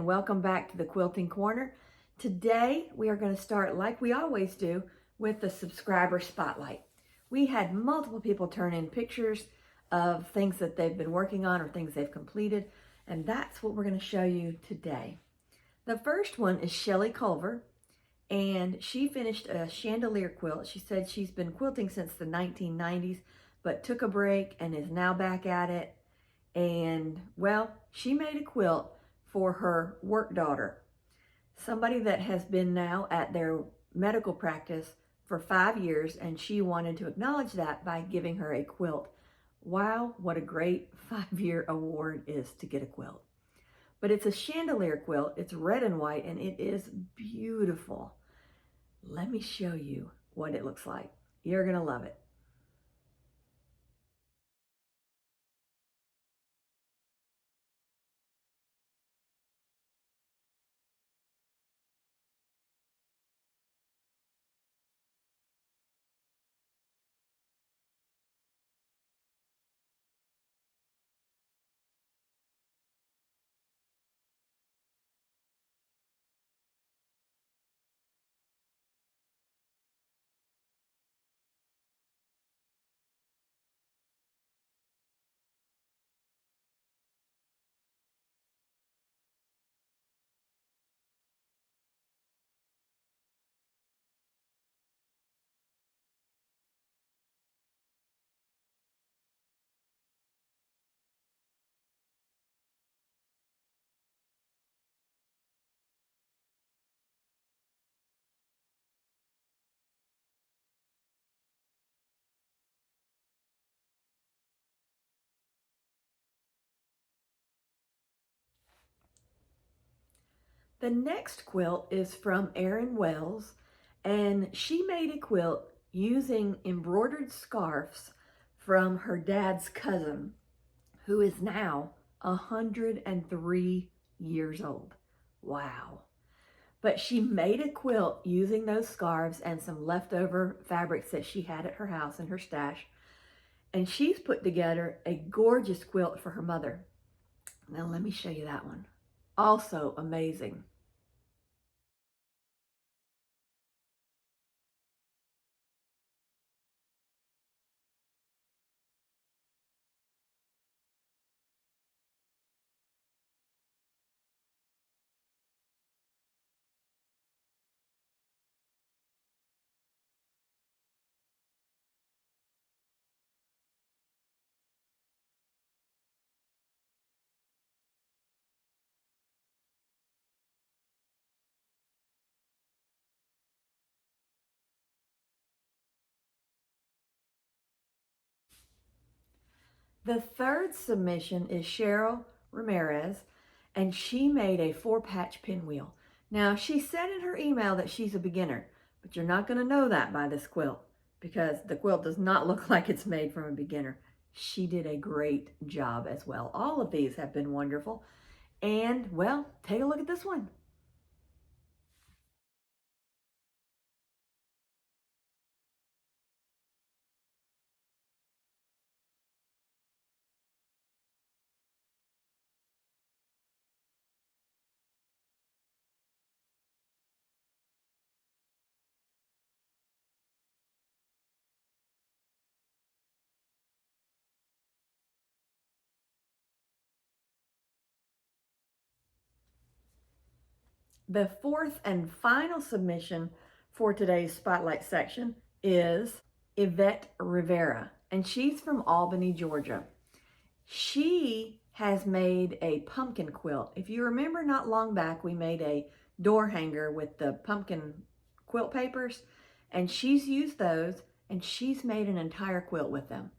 and welcome back to the Quilting Corner. Today we are going to start, like we always do, with the subscriber spotlight. We had multiple people turn in pictures of things that they've been working on or things they've completed, and that's what we're going to show you today. The first one is Shelly Culver, and she finished a chandelier quilt. She said she's been quilting since the 1990s, but took a break and is now back at it. And well, she made a quilt for her work daughter, somebody that has been now at their medical practice for 5 years, and she wanted to acknowledge that by giving her a quilt. Wow, what a great 5-year award is to get a quilt. But it's a chandelier quilt. It's red and white, and it is beautiful. Let me show you what it looks like. You're gonna love it. The next quilt is from Erin Wells, and she made a quilt using embroidered scarves from her dad's cousin, who is now 103 years old. Wow. But she made a quilt using those scarves and some leftover fabrics that she had at her house in her stash. And she's put together a gorgeous quilt for her mother. Now let me show you that one. Also amazing. The third submission is Cheryl Ramirez, and she made a 4-patch pinwheel. Now, she said in her email that she's a beginner, but you're not going to know that by this quilt because the quilt does not look like it's made from a beginner. She did a great job as well. All of these have been wonderful. And, well, take a look at this one. The fourth and final submission for today's Spotlight section is Yvette Rivera, and she's from Albany, Georgia. She has made a pumpkin quilt. If you remember not long back, we made a door hanger with the pumpkin quilt papers, and she's used those, and she's made an entire quilt with them.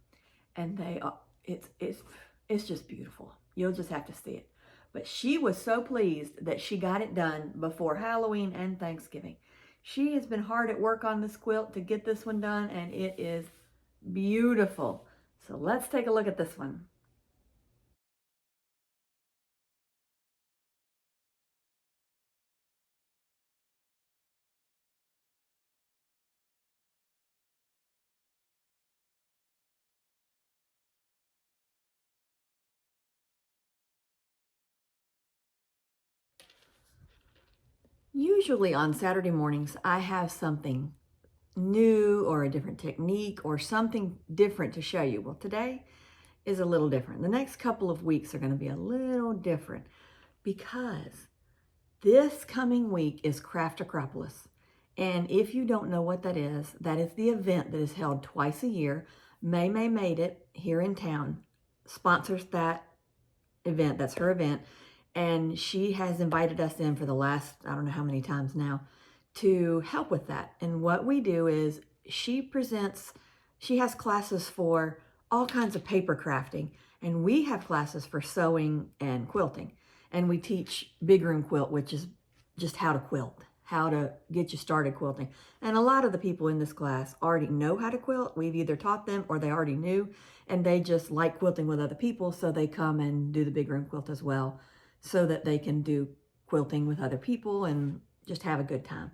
And they are, it's just beautiful. You'll just have to see it. But she was so pleased that she got it done before Halloween and Thanksgiving. She has been hard at work on this quilt to get this one done, and it is beautiful. So let's take a look at this one. Usually on Saturday mornings, I have something new or a different technique or something different to show you. Well, today is a little different. The next couple of weeks are going to be a little different because this coming week is Craft Acropolis. And if you don't know what that is the event that is held twice a year. May Made It here in town sponsors that event. That's her event. And she has invited us in for the last, I don't know how many times now, to help with that. And what we do is she has classes for all kinds of paper crafting, and we have classes for sewing and quilting. And we teach Big Room Quilt, which is just how to quilt, how to get you started quilting. And a lot of the people in this class already know how to quilt. We've either taught them or they already knew, and they just like quilting with other people, so they come and do the Big Room Quilt as well, so that they can do quilting with other people and just have a good time.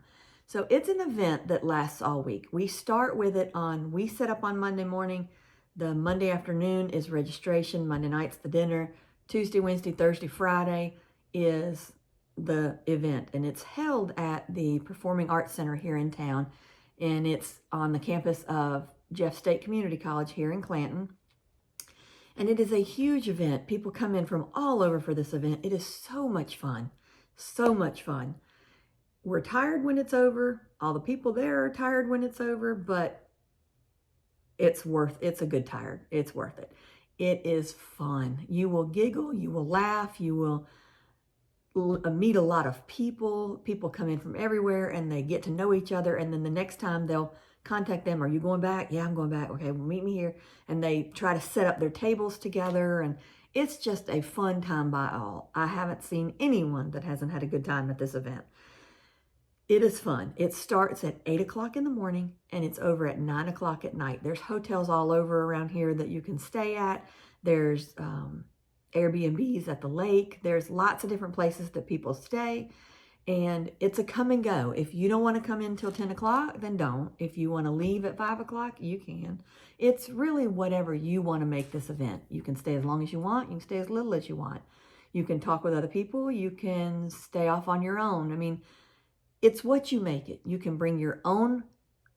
So it's an event that lasts all week. We start with it we set up on Monday morning. The Monday afternoon is registration. Monday night's the dinner. Tuesday, Wednesday, Thursday, Friday is the event. And it's held at the Performing Arts Center here in town. And it's on the campus of Jeff State Community College here in Clanton. And it is a huge event. People come in from all over for this event. It is so much fun. So much fun. We're tired when it's over. All the people there are tired when it's over, but it's a good tired. It's worth it. It is fun. You will giggle, you will laugh, you will meet a lot of people. People come in from everywhere and they get to know each other. And then the next time they'll contact them. Are you going back? Yeah, I'm going back. Okay, well, meet me here. And they try to set up their tables together. And it's just a fun time by all. I haven't seen anyone that hasn't had a good time at this event. It is fun. It starts at 8 o'clock in the morning and it's over at 9 o'clock at night. There's hotels all over around here that you can stay at. There's Airbnbs at the lake. There's lots of different places that people stay. And it's a come and go. If you don't want to come in till 10 o'clock, then don't. If you want to leave at 5 o'clock, you can. It's really whatever you want to make this event. You can stay as long as you want. You can stay as little as you want. You can talk with other people. You can stay off on your own. I mean, it's what you make it. You can bring your own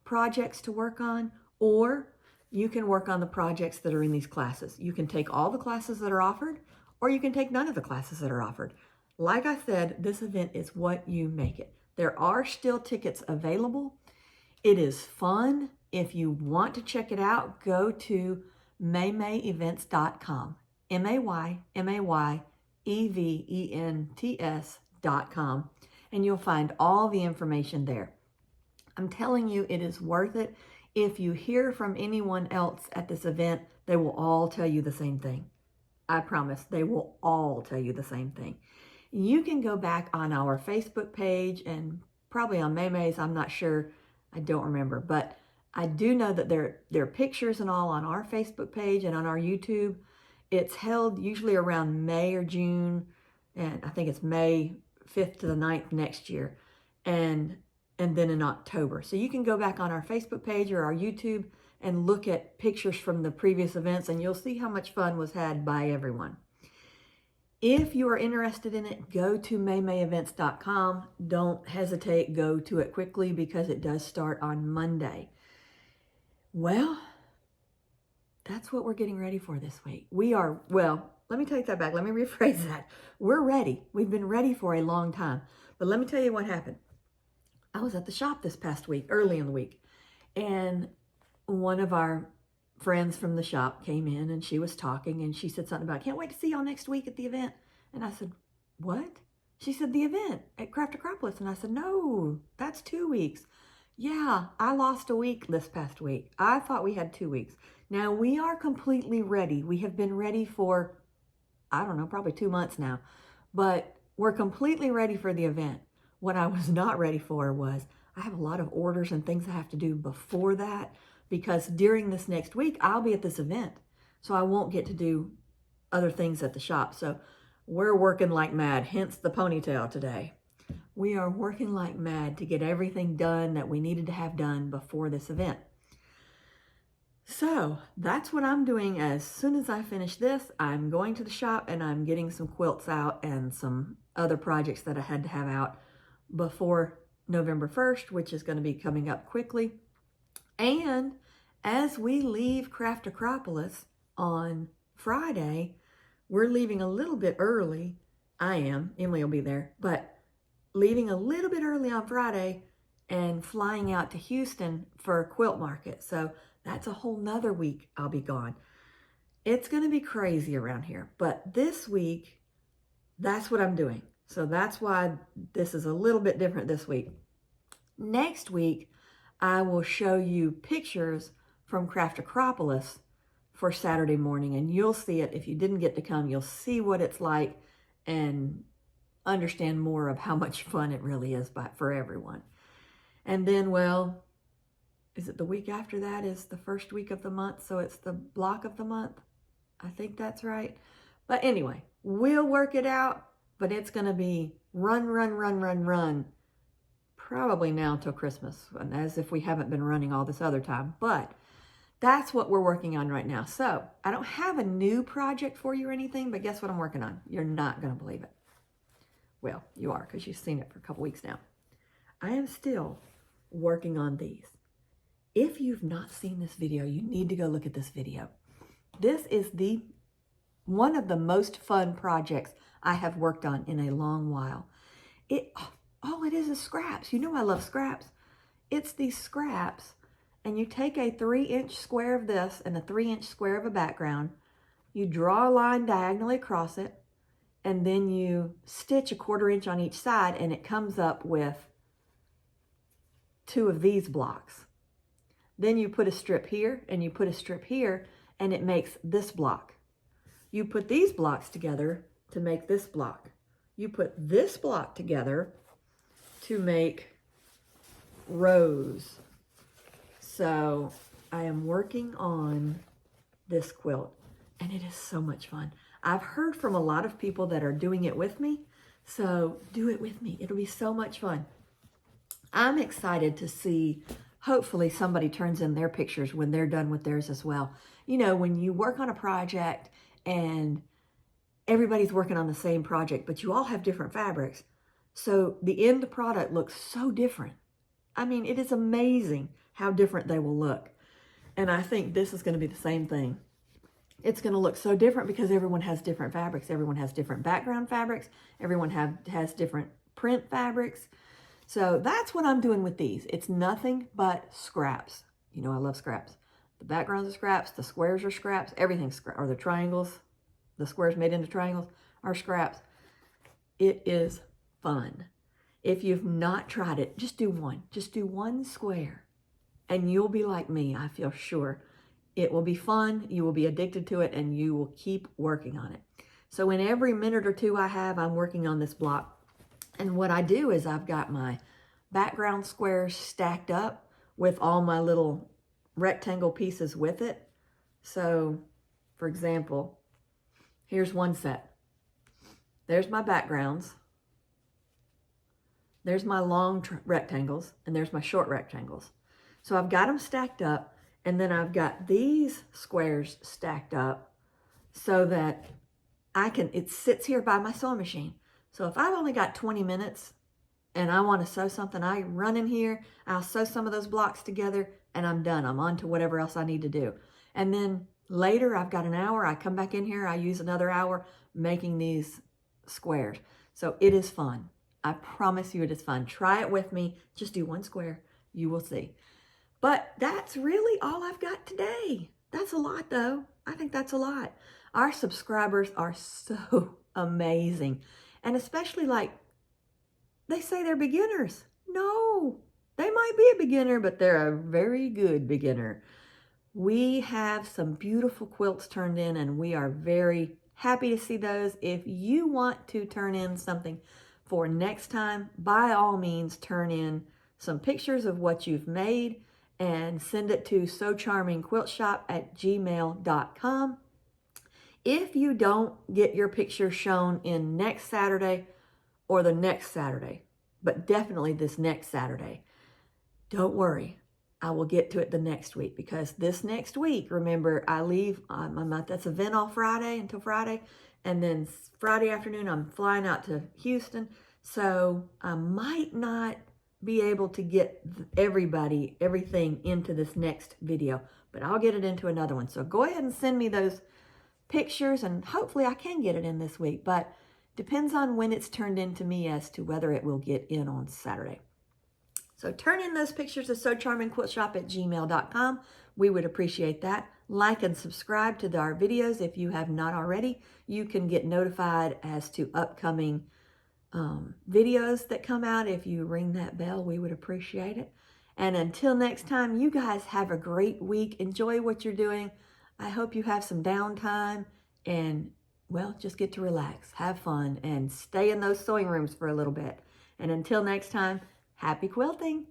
projects to work on, or you can work on the projects that are in these classes. You can take all the classes that are offered, or you can take none of the classes that are offered. Like I said, this event is what you make it. There are still tickets available. It is fun. If you want to check it out, go to maymayevents.com. MAYMAYEVENTS.com. And you'll find all the information there. I'm telling you, it is worth it. If you hear from anyone else at this event, they will all tell you the same thing. I promise, they will all tell you the same thing. You can go back on our Facebook page and probably on Maymay's, I'm not sure, I don't remember, but I do know that there are pictures and all on our Facebook page and on our YouTube. It's held usually around May or June, and I think it's May 5th to the 9th next year, and then in October. So you can go back on our Facebook page or our YouTube and look at pictures from the previous events, and you'll see how much fun was had by everyone. If you are interested in it, go to maymayevents.com. Don't hesitate, go to it quickly because it does start on Monday. Well, that's what we're getting ready for this week. Let me take that back. Let me rephrase that. We're ready. We've been ready for a long time. But let me tell you what happened. I was at the shop this past week, early in the week, and one of our friends from the shop came in and she was talking and she said something about, can't wait to see y'all next week at the event. And I said, what? She said, the event at Craft Acropolis. And I said, no, that's 2 weeks. Yeah, I lost a week this past week. I thought we had 2 weeks. Now we are completely ready. We have been ready for, I don't know, probably 2 months now, but we're completely ready for the event. What I was not ready for was I have a lot of orders and things I have to do before that, because during this next week, I'll be at this event. So I won't get to do other things at the shop. So we're working like mad, hence the ponytail today. We are working like mad to get everything done that we needed to have done before this event. So that's what I'm doing. As soon as I finish this, I'm going to the shop and I'm getting some quilts out and some other projects that I had to have out before November 1st, which is going to be coming up quickly. And as we leave Craft Acropolis on Friday, we're leaving a little bit early. I am. Emily will be there. But leaving a little bit early on Friday and flying out to Houston for a quilt market. So that's a whole nother week I'll be gone. It's going to be crazy around here. But this week, that's what I'm doing. So that's why this is a little bit different this week. Next week, I will show you pictures from Craft Acropolis for Saturday morning, and you'll see it. If you didn't get to come, you'll see what it's like and understand more of how much fun it really is for everyone. And then, well, is it the week after that is the first week of the month, so it's the block of the month? I think that's right. But anyway, we'll work it out, but it's going to be run, probably now until Christmas, as if we haven't been running all this other time. But that's what we're working on right now. So I don't have a new project for you or anything, but guess what I'm working on? You're not going to believe it. Well, you are, because you've seen it for a couple weeks now. I am still working on these. If you've not seen this video, you need to go look at this video. This is one of the most fun projects I have worked on in a long while. All it is scraps. You know I love scraps. It's these scraps, and you take a 3-inch square of this and a 3-inch square of a background. You draw a line diagonally across it, and then you stitch a 1/4 inch on each side, and it comes up with 2 of these blocks. Then you put a strip here, and you put a strip here, and it makes this block. You put these blocks together to make this block. You put this block together to make rows. So I am working on this quilt, and it is so much fun. I've heard from a lot of people that are doing it with me, so do it with me. It'll be so much fun. I'm excited to see, hopefully somebody turns in their pictures when they're done with theirs as well. You know, when you work on a project and everybody's working on the same project, but you all have different fabrics, so the end product looks so different. I mean, it is amazing how different they will look. And I think this is going to be the same thing. It's going to look so different because everyone has different fabrics. Everyone has different background fabrics. Everyone has different print fabrics. So that's what I'm doing with these. It's nothing but scraps. You know, I love scraps. The backgrounds are scraps. The squares are scraps. Everything's scraps. Or the triangles, the squares made into triangles are scraps. It is fun. If you've not tried it, just do one. Just do one square, and you'll be like me, I feel sure. It will be fun, you will be addicted to it, and you will keep working on it. So in every minute or two I have, I'm working on this block. And what I do is I've got my background squares stacked up with all my little rectangle pieces with it. So, for example, here's one set. There's my backgrounds. There's my long rectangles, and there's my short rectangles. So I've got them stacked up, and then I've got these squares stacked up so that it sits here by my sewing machine. So if I've only got 20 minutes and I want to sew something, I run in here, I'll sew some of those blocks together, and I'm done. I'm on to whatever else I need to do. And then later, I've got an hour, I come back in here, I use another hour making these squares. So it is fun. I promise you it is fun. Try it with me. Just do one square. You will see. But that's really all I've got today. That's a lot, though. I think that's a lot. Our subscribers are so amazing. And especially, like, they say they're beginners. No, they might be a beginner, but they're a very good beginner. We have some beautiful quilts turned in, and we are very happy to see those. If you want to turn in something for next time, by all means, turn in some pictures of what you've made and send it to socharmingquiltshop@gmail.com. If you don't get your picture shown in next Saturday or the next Saturday, but definitely this next Saturday, don't worry. I will get to it the next week, because this next week, remember, I leave, that's event all Friday until Friday, and then Friday afternoon, I'm flying out to Houston. So I might not be able to get everything into this next video, but I'll get it into another one. So go ahead and send me those pictures, and hopefully I can get it in this week, but depends on when it's turned into me as to whether it will get in on Saturday. So turn in those pictures to sewcharmingquiltshop@gmail.com. We would appreciate that. Like and subscribe to our videos if you have not already. You can get notified as to upcoming videos that come out. If you ring that bell, we would appreciate it. And until next time, you guys have a great week. Enjoy what you're doing. I hope you have some downtime and, well, just get to relax, have fun, and stay in those sewing rooms for a little bit. And until next time, happy quilting.